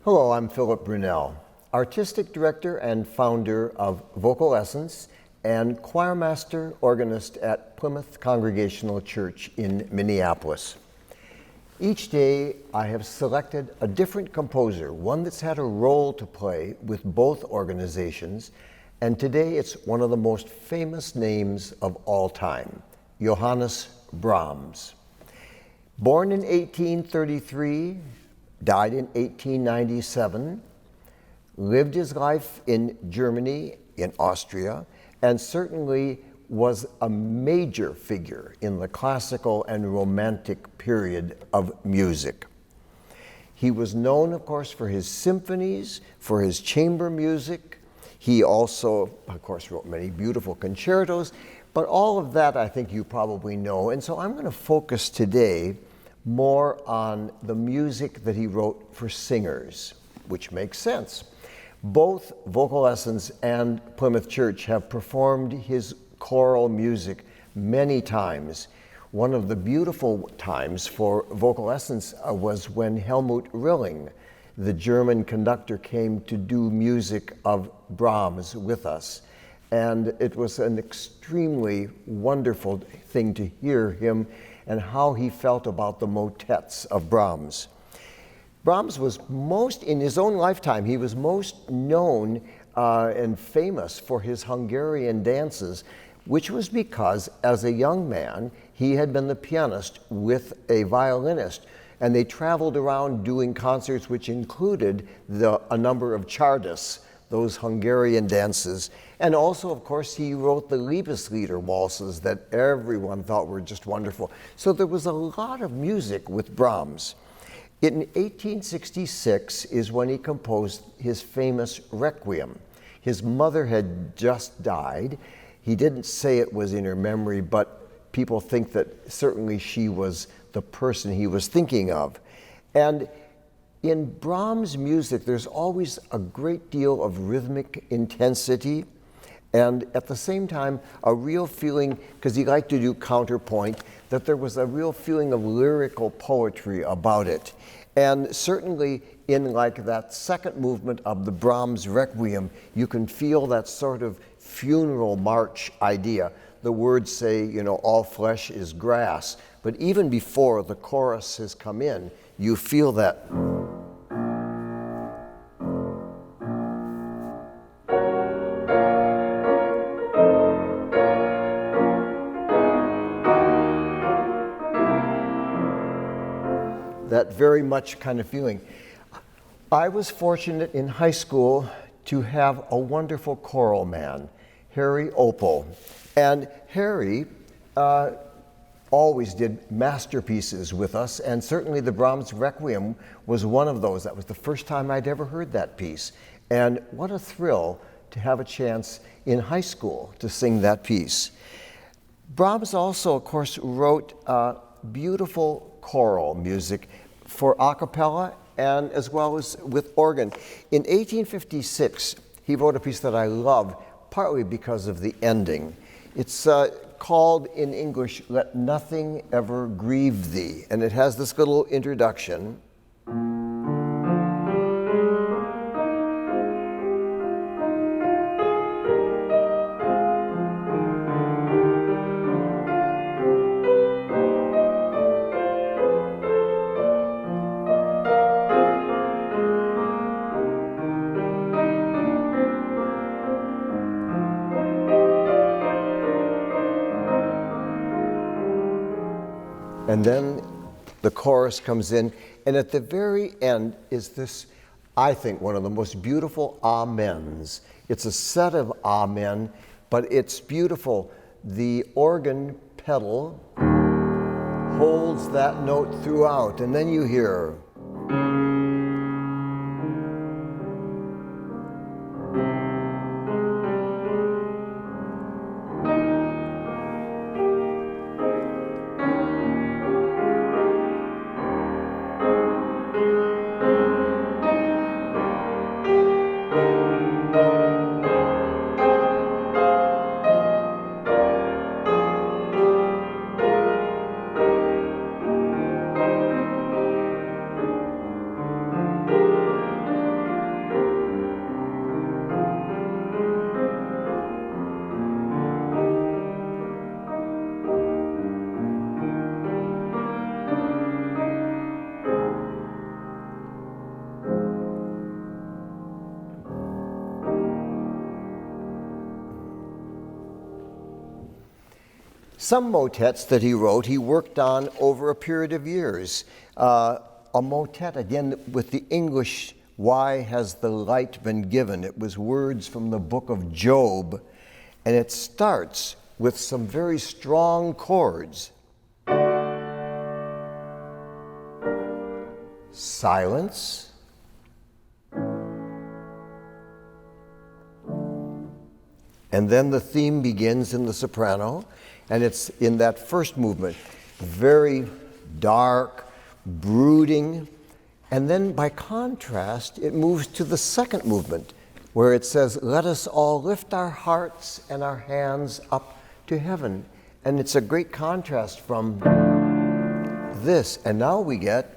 Hello, I'm Philip Brunelle, Artistic Director and founder of Vocal Essence and choirmaster organist at Plymouth Congregational Church in Minneapolis. Each day I have selected a different composer, one that's had a role to play with both organizations, and today it's one of the most famous names of all time, Johannes Brahms. Born in 1833, died in 1897, lived his life in Germany, in Austria, and certainly was a major figure in the classical and romantic period of music. He was known, of course, for his symphonies, for his chamber music. He also, of course, wrote many beautiful concertos, but all of that I think you probably know. And so I'm going to focus today more on the music that he wrote for singers, which makes sense. Both Vocal Essence and Plymouth Church have performed his choral music many times. One of the beautiful times for Vocal Essence was when Helmut Rilling, the German conductor, came to do music of Brahms with us. And it was an extremely wonderful thing to hear him and how he felt about the motets of Brahms. Brahms was in his own lifetime, he was most known and famous for his Hungarian dances, which was because as a young man, he had been the pianist with a violinist, and they traveled around doing concerts which included a number of csárdás, those Hungarian dances. And also, of course, he wrote the Liebeslieder waltzes that everyone thought were just wonderful. So there was a lot of music with Brahms. In 1866 is when he composed his famous Requiem. His mother had just died. He didn't say it was in her memory, but people think that certainly she was the person he was thinking of. And in Brahms' music, there's always a great deal of rhythmic intensity, and at the same time, a real feeling, because he liked to do counterpoint, that there was a real feeling of lyrical poetry about it. And certainly in like that second movement of the Brahms Requiem, you can feel that sort of funeral march idea. The words say, you know, all flesh is grass, but even before the chorus has come in, you feel that. That very much kind of feeling. I was fortunate in high school to have a wonderful choral man, Harry Opel. And Harry always did masterpieces with us, and certainly the Brahms Requiem was one of those. That was the first time I'd ever heard that piece. And what a thrill to have a chance in high school to sing that piece. Brahms also, of course, wrote beautiful choral music for a cappella and as well as with organ. In 1856, he wrote a piece that I love, partly because of the ending. It's called in English, Let Nothing Ever Grieve Thee, and it has this little introduction. And then the chorus comes in, and at the very end is this, I think, one of the most beautiful amens. It's a set of amen, but it's beautiful. The organ pedal holds that note throughout, and then you hear. Some motets that he wrote, he worked on over a period of years. A motet, again, with the English, "Why has the light been given?" It was words from the book of Job, and it starts with some very strong chords. Silence. And then the theme begins in the soprano, and it's in that first movement, very dark, brooding, and then by contrast, it moves to the second movement, where it says, "Let us all lift our hearts and our hands up to heaven." And it's a great contrast from this, and now we get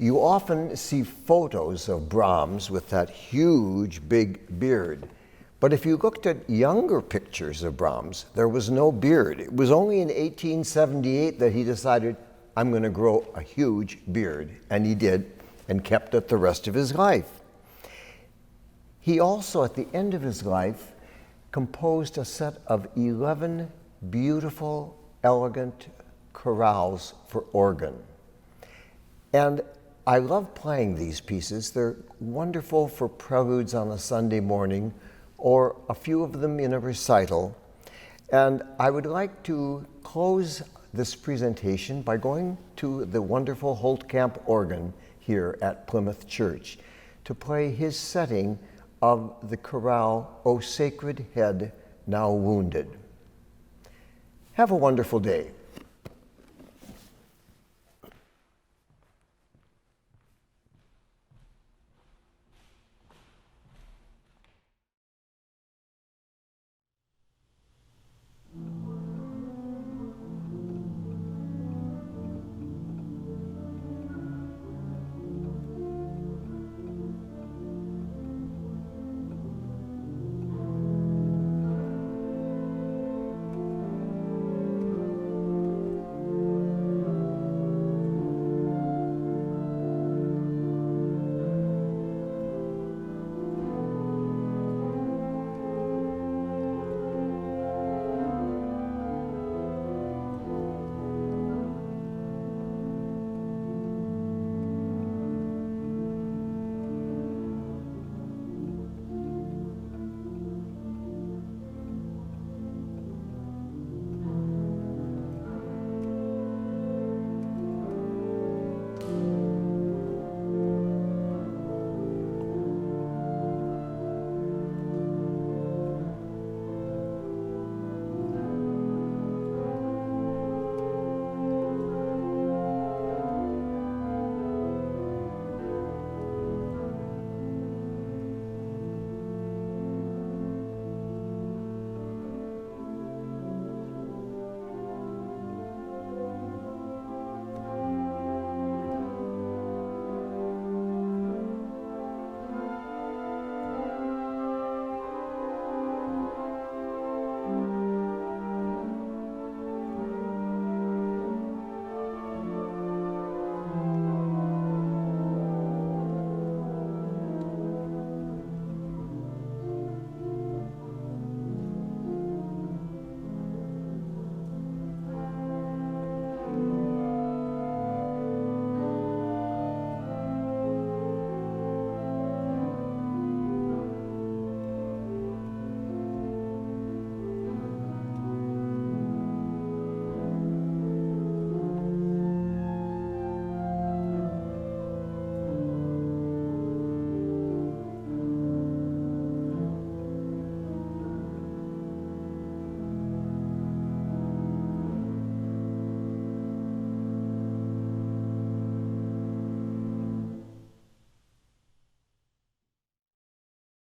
You often see photos of Brahms with that huge, big beard. But if you looked at younger pictures of Brahms, there was no beard. It was only in 1878 that he decided, "I'm going to grow a huge beard." And he did, and kept it the rest of his life. He also, at the end of his life, composed a set of 11 beautiful, elegant chorales for organ. And I love playing these pieces. They're wonderful for preludes on a Sunday morning, or a few of them in a recital. And I would like to close this presentation by going to the wonderful Holtkamp organ here at Plymouth Church to play his setting of the chorale, "O Sacred Head Now Wounded." Have a wonderful day.